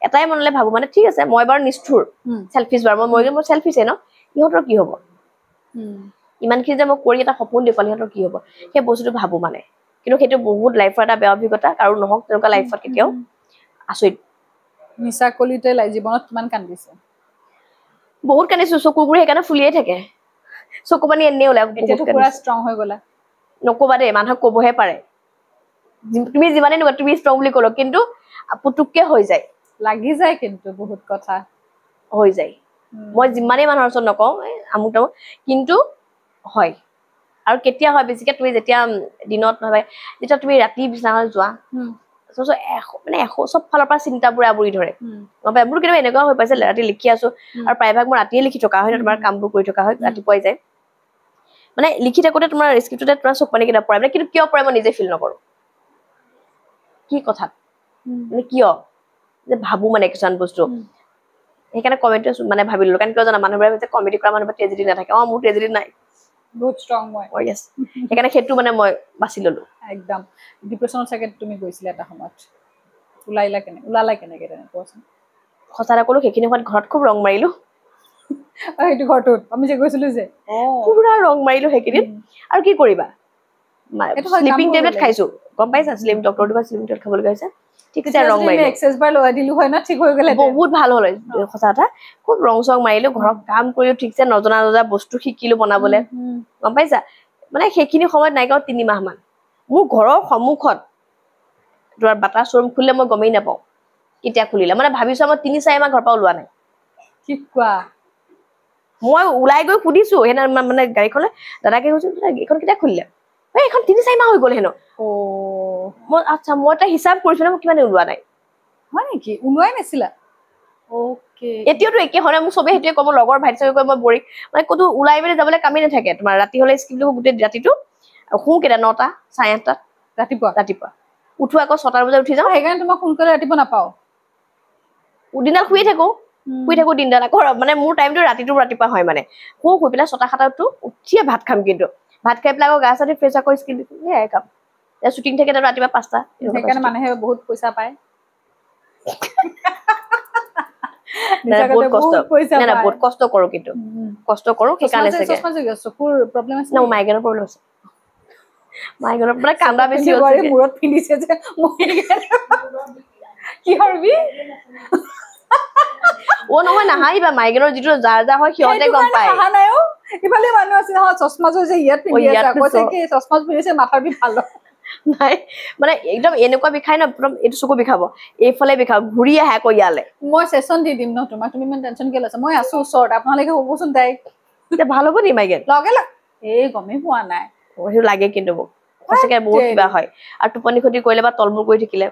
এটাই মনলৈ ভাবো মানে ঠিক আছে মই বাৰু নিষ্ঠুৰ চেলফিছ বাৰু মই চেলফিছে ন ইহঁতৰ কি হ'ব ইমানখিনি যে মই কৰি এটা সপোন দেখুৱাল সিহঁতৰ কি হ'ব সেই বস্তুটো ভাবো মানে কিন্তু সেইটো বহুত লাইফৰ এটা বেয়া অভিজ্ঞতা কাৰো নহওক তেনেকুৱা লাইফত কেতিয়াও আচৰিত নিশা কলিতে জীৱনত কিমান কান্দিছে বহুত কান্দিছো চকুবোৰ সেইকাৰণে ফুলিয়ে থাকে চকু পানী এনেই ওলাই এতিয়াতো পুৰা ষ্ট্ৰং হৈ গ'লা নকবা দেই মানুহক ক'বহে পাৰে তুমি যিমানে নোৱা তুমি ষ্ট্ৰং বুলি ক'লো কিন্তু পুতুককে হৈ যায় লাগি যায় কিন্তু বহুত কথা হৈ যায় মই যিমানেই মানুহৰ ওচৰত নকওঁ আমুক তামুক কিন্তু হয় আৰু কেতিয়া হয় বেছিকে তুমি যেতিয়া দিনত নহয় যেতিয়া তুমি ৰাতি বিছনালৈ যোৱা মানে চব ফালৰ পৰা চিন্তাবোৰে আৱৰি ধৰে মোৰ কেতিয়াবা এনেকুৱা হৈ পাইছে ৰাতি লিখি আছো আৰু প্ৰায়ভাগ মই ৰাতিয়ে লিখি থকা হয় তোমাৰ কামবোৰ কৰি থকা হয় ৰাতিপুৱাই যায় মানে লিখি থাকোতে তোমাৰ স্ক্ৰিপ্টতে তোমাৰ চব পানী কেইটা পৰে মানে কিন্তু কিয় পৰে মই নিজে ফিল নকৰো কি কথা মানে কিয় যে ভাবো মানে কিছুমান বস্তু সেইকাৰণে কমেণ্টটো মানে ভাবি ললো কাৰণ কিয় জানা মানুহবোৰে কমেডি কৰা মানুহবোৰে ট্ৰেজেডি নাথাকে মোৰ ট্ৰেজেডি নাই বহুত ষ্ট্ৰং মই সেইকাৰণে সেইটো মানে মই বাছি ললো একদম ডিপ্ৰেছনত চাগে তুমি গৈছিলা এটা সময়ত ওলালা কেনেকে তেনে কোৱাচোন সঁচা এটা ক'লো সেইখিনি সময়ত ঘৰত খুব ৰং মাৰিলো সেইটো ঘৰটোত আমি যে গৈছিলো যে পুৰা ৰং মাৰিলো সেইখিনিত আৰু কি কৰিবা স্লিপিং টেবলেট খাইছো গম পাইছা ডক্টৰ দুবাৰ স্লিপিং টেবলেট খাবলৈ কৈছে ঠিকছে ৰং মাৰিলো এক্সেছ বাৰ লগাই দিলো হয় না ঠিক হৈ গ'লে বহুত ভাল হ'ল সঁচা কথা খুব ৰং চং মাৰিলো ঘৰত কাম কৰিও ঠিকছে নজনা বস্তু শিকিলো বনাবলে গম পাইছা মানে সেইখিনি সময়ত নাইকা 3 মাহ মান মোৰ ঘৰৰ সন্মুখত তোমাৰ বাটাৰ শ্বৰুম খুলিলে মই গমেই নাপাওঁ কেতিয়া খুলিলে মানে ভাবিছো মই 3-4 মাহ ঘৰৰ পৰা ওলোৱা নাই কি কোৱা মই ওলাই গৈ সুধিছো হেনা মানে গাড়ীখনলৈ দাদাকে কৈছো এইখন কেতিয়া খুলিলে এইখন 3-4 মাহ হৈ গ'ল হেনো মই আচ্ছা মই এটা হিচাপ কৰিছো না মই কিমান ওলোৱা নাই হয় নেকি ওলোৱাই নাছিলা ওকে এতিয়াতো একে হয় মোক সবে হেতুৱে কব লগৰ ভাইটি সবে কয় মই বৰি মানে কতো ওলাই মেলি যাবলৈ কামে নাথাকে তোমাৰ ৰাতি হলে স্কিপ দিব গোটেই ৰাতিটো শু কেটা 9টা 8:30 ৰাতিপুৱা উঠো আকৌ 6টা বজাত উঠি যাওঁ সেইকাৰণে তোমাক সোনকালে ৰাতিপুৱা নাপাও দিনডাল শুই থাকো দিনডাল আকৌ মানে মোৰ টাইমটো ৰাতিপুৱা হয় মানে শুই পেলাই 6টা 7টা উঠিয়ে ভাত খাম কিন্তু ভাত খাই পেলাই আকৌ গা চা ফ্ৰেছ আকৌ স্কিন সেয়াই কাম শ্বুটিং থাকে ৰাতিপুৱা 5টা সেইকাৰণে মানুহে বহুত পইচা পায় বহুত কষ্ট কৰো কিন্তু কষ্ট কৰো সেইকাৰণে চকুৰ প্ৰব্লেম আছে মাইগ্ৰেনৰ প্ৰব্লেম আছে মাইগ্ৰেনৰ পৰা কান্দা বেছি হৈছে মূৰত পিন্ধিছে যে কি হৰবি ও নহয় নাহাইবা মাইগ্ৰেনৰ যিটো যাৰ হয় সিহঁতে গম পায় হাহা নাইও ইফালে মানুহ আছে নহয় চশমাজোৰ যে ইয়াত পিন্ধি আছে কৈছে কি চশমা পিন্ধিছে মাথাৰ বিষ ভাল নাই মানে একদম এনেকুৱা বিষাই ন একদম এইটো চকু বিষাব এইফালে বিষাব ঘূৰি আহে আকৌ ইয়ালে মই সেশন দি দিম ন তোমাক তুমি ইমান টেনচন কিয় লৈছা মই আছো ওচৰত আপোনালোকে হ'বচোন তাই এতিয়া ভাল হ'ব নি মাইগ্ৰেন লগে গমেই পোৱা নাই সেইটো লাগে কিন্তু মোক সঁচাকে বহুত কিবা হয় আৰু টোপনি ক্ষতি কৰিলে বা তলমূৰ কৰি থাকিলে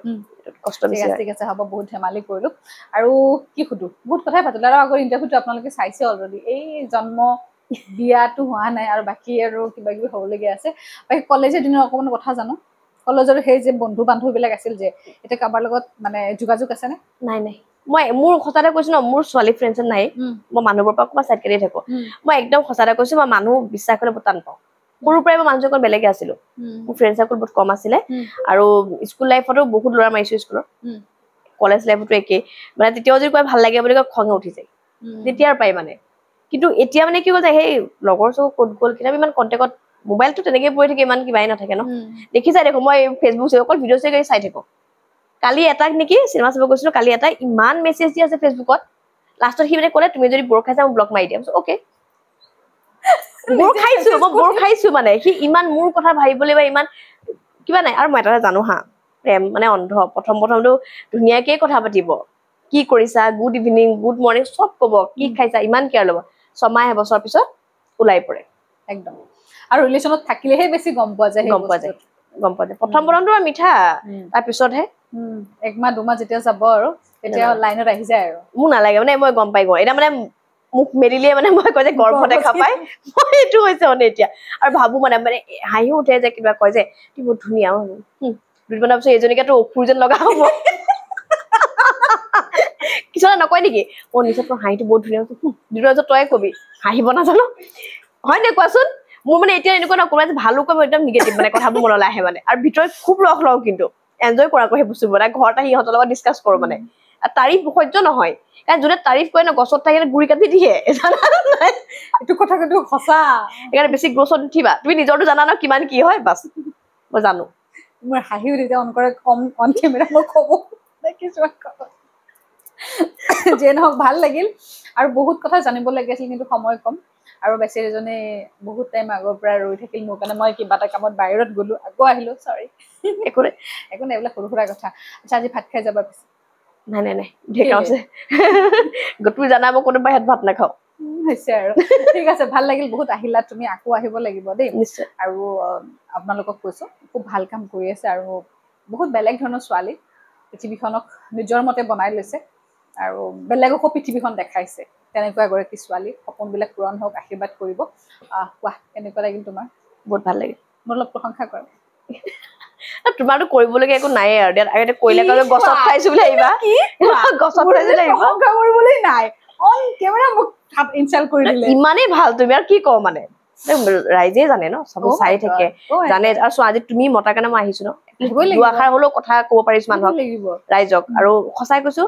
কষ্ট বেছি হয় ঠিক আছে হ'ব বহুত ধেমালি কৰিলো আৰু কি সুধো বহুত কথাই পাতিলো আৰু আগৰ ইণ্টাৰভিউটো আপোনালোকে চাইছে অলৰেডি এই জন্ম বিয়াটো হোৱা নাই আৰু বাকী আৰু কিবা কিবি হ'বলগীয়া আছে বাকী কলেজৰ দিনৰ অকণমান কথা জানো কলেজৰ সেই যে বন্ধু বান্ধৱীবিলাক আছিল যে এতিয়া কাৰোবাৰ লগত মানে যোগাযোগ আছে নে নাই মই মোৰ সঁচাতে কৈছো ন মোৰ ছোৱালী ফ্ৰেণ্ডছ নাই মই মানুহবোৰৰ পৰা ক'ৰবাত চাইড কাটিয়ে থাকো মই একদম সঁচাতে কৈছো মই মানুহ বিশ্বাস কৰিলে বহুত টান পাওঁ সৰুৰ পৰাই মই মানুহজনৰ বেলেগে আছিলো মোৰ ফ্ৰেণ্ড চাৰ্কল বহুত কম আছিলে আৰু স্কুল লাইফতো বহুত ল'ৰা মাৰিছো স্কুলত কলেজ লাইফতো একেই মানে তেতিয়াও যদি কয় ভাল লাগে বুলি কয় খঙে উঠি যায় তেতিয়াৰ পৰাই মানে কিন্তু এতিয়া মানে কি হ'ল যে সেই লগৰ চব ক'ত গ'ল কিতাপ ইমান কণ্টেক্টত মোবাইলটো তেনেকে পৰি থাকে ইমান কিবাই নাথাকে ন দেখিছাই দেখো মই ফেচবুক অকল ভিডিঅ' চাই থাকো কালি এটাক নেকি চিনেমা চাব গৈছিলো কালি এটা ইমান মেছেজ দি আছে ফেচবুকত লাষ্টত সি মানে ক'লে তুমি যদি বৰ খাইছা মোক ব্লক মাৰি দিয়া অ'কে বৰ খাইছো মানে সি ইমান মোৰ কথা ভাবিবলৈ বা ইমান কিবা নাই আৰু মই এটা জানো হা প্ৰেম মানে অন্ধ প্ৰথমটো ধুনীয়াকে কথা পাতিব কি কৰিছা গুড ইভিনিং গুড মৰ্ণিং চব ক'ব কি খাইছা ইমান কেয়াৰ ল'ব 6 মাহ এবছৰ পিছত ওলাই পৰে একদম আৰু ৰিলেশ্যনত থাকিলেহে বেছি গম পোৱা যায় প্ৰথমটো মিঠা তাৰপিছতহে 1 মাহ 2 মাহ যেতিয়া যাব আৰু তেতিয়া লাইনত আহি যায় আৰু মোক নালাগে মানে মই গম পাই গওঁ এটা মানে মুখ মেলিলে মানে মই কয় যে গৰ্ভ দেখা পাই মই এইটো হৈছে মানে এতিয়া আৰু ভাবো মানে হাঁহিও উঠে যে কিবা কয় যে তুমি বহুত ধুনীয়া দুদিনমানৰ পিছত এজনীকেতো অফুৰ যেন লগা হ'ব কিছুমানে নকয় নেকি নিশ্চয় তোৰ হাঁহিটো বহুত ধুনীয়া দুদিনৰ পিছত তই কবি হাঁহিব নাজানো হয় নে কোৱাচোন মোৰ মানে এতিয়া এনেকুৱা নকৰা যে ভালো কয় একদম নিগেটিভ মানে কথাবোৰ মনলৈ আহে মানে আৰু ভিতৰত খুব ৰস লওঁ কিন্তু এনজয় কৰাকৈ সেই বস্তুবোৰ ঘৰত আহি সিহঁতৰ লগত ডিছকাছ কৰো মানে তাৰিফ সহ্য নহয় কাৰণ যোনে তাৰিফ কৰে ন গছত থাকিলে গুৰি কাটি দিয়ে এইটো কথা কিন্তু সঁচা সেইকাৰণে বেছি গছত উঠিবা তুমি নিজৰটো জানা ন কিমান কি হয় বাছ মই জানো মোৰ হাঁহিও তেতিয়া অন কৰে অন কেমেৰা মই ক'ব কিছুমান কথা যে নহওক ভাল লাগিল আৰু বহুত কথা জানিব লাগিছিল কিন্তু সময় কম আৰু বেচেৰীজনে বহুত টাইম আগৰ পৰা ৰৈ থাকিল মোৰ কাৰণে মই কিবা এটা কামত বাহিৰত গ'লো আকৌ আহিলো চৰি একো নাই এইবিলাক সৰু সুৰা কথা আচ্ছা আজি ভাত খাই যাবা পিছে নাই ঢেকা আছে তুমি জানা মই কোনো বাহিৰত ভাত নাখাওঁ হৈছে আৰু ঠিক আছে ভাল লাগিল বহুত আহিলা তুমি আকৌ আহিব লাগিব দেই নিশ্চয় আৰু আপোনালোকক কৈছো খুব ভাল কাম কৰি আছে আৰু বহুত বেলেগ ধৰণৰ ছোৱালী পৃথিৱীখনক নিজৰ মতে বনাই লৈছে আৰু বেলেগকো পৃথিৱীখন দেখাইছে তেনেকুৱা এগৰাকী ছোৱালী সপোনবিলাক পূৰণ হওক আশীৰ্বাদ কৰিব কোৱা কেনেকুৱা লাগিল তোমাৰ বহুত ভাল লাগিল মোৰ অলপ প্ৰশংসা কৰা তোমাৰতো কৰিবলগীয়া একো নাই আৰু আগতে কৰিলে গছত খাইছো বুলি আহিবা গছত খাইছো প্ৰশংসা কৰিবলৈ নাই অন কেমেৰা মোক ইনচাল্ট কৰি দিলে ইমানেই ভাল তুমি আৰু কি কওঁ মানে ৰাইজে জানে ন চবে চাই থাকে জানে আৰু চোৱা আজি তুমি মতাৰ কাৰণে মই আহিছো ন দুআষাৰ হলেও কথা ক'ব পাৰিছো মানুহক ৰাইজক আৰু সঁচাই কৈছো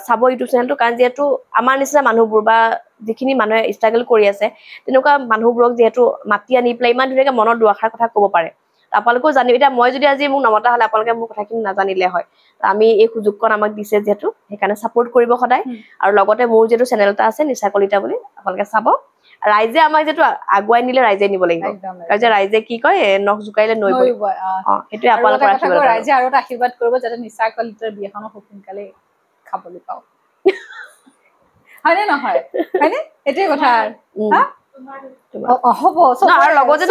চাব ইউটিউব চেনেলটো কাৰণ যিহেতু আমাৰ নিচিনা মানুহবোৰ বা যিখিনি মানুহে ষ্ট্ৰাগল কৰি আছে তেনেকুৱা মানুহবোৰক যিহেতু মাতি আনি পেলাই ইমান ধুনীয়াকে মনৰ দুআষাৰ কথা ক'ব পাৰে আপোনালোকেও জানিব এতিয়া মই যদি আজি মোক নমতা হলে আপোনালোকে মোৰ কথাখিনি নাজানিলে হয় আমি এই সুযোগকণ আমাক দিছে যিহেতু সেইকাৰণে ছাপোৰ্ট কৰিব সদায় আৰু লগতে মোৰ যিটো চেনেল এটা আছে নিচা কলিতা বুলি আপোনালোকে চাব ৰাইজে আমাক যিটো আগুৱাই নিলে ৰাইজে নিব লাগিব কাৰণ যে ৰাইজে কি কয় নখ জোকাৰিলে নৈ বয় সেইটোৱে আপোনালোকৰ ৰাইজে আৰু এটা আশীৰ্বাদ কৰিব যাতে নিচা কলিতাৰ বিয়াখনৰ সোনকালে খাবলৈ পাওঁ হয়নে নহয় হয়নে এটাই কথা হা হ'ব আৰু লগতে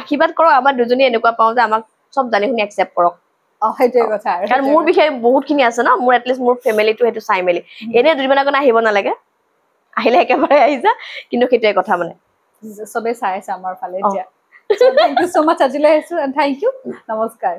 আশীৰ্বাদ কৰক আমাৰ দুজনী এনেকুৱা পাওঁ যে আমাক চব জানি শুনি একচেপ্ট কৰক সেইটোৱে কথা কাৰণ মোৰ বিষয়ে বহুতখিনি আছে ন মোৰ এটলিষ্ট মোৰ ফেমিলিটো সেইটো চাই মেলি এনে দুদিনমান আগত আহিব নালাগে আহিলে একেবাৰে আহিছা কিন্তু সেইটোৱে কথা মানে চবে চাই আছে আমাৰ ফালে এতিয়া থেংক ইউ সো মাচ আজিলৈ আহিছো থেংক ইউ নমস্কাৰ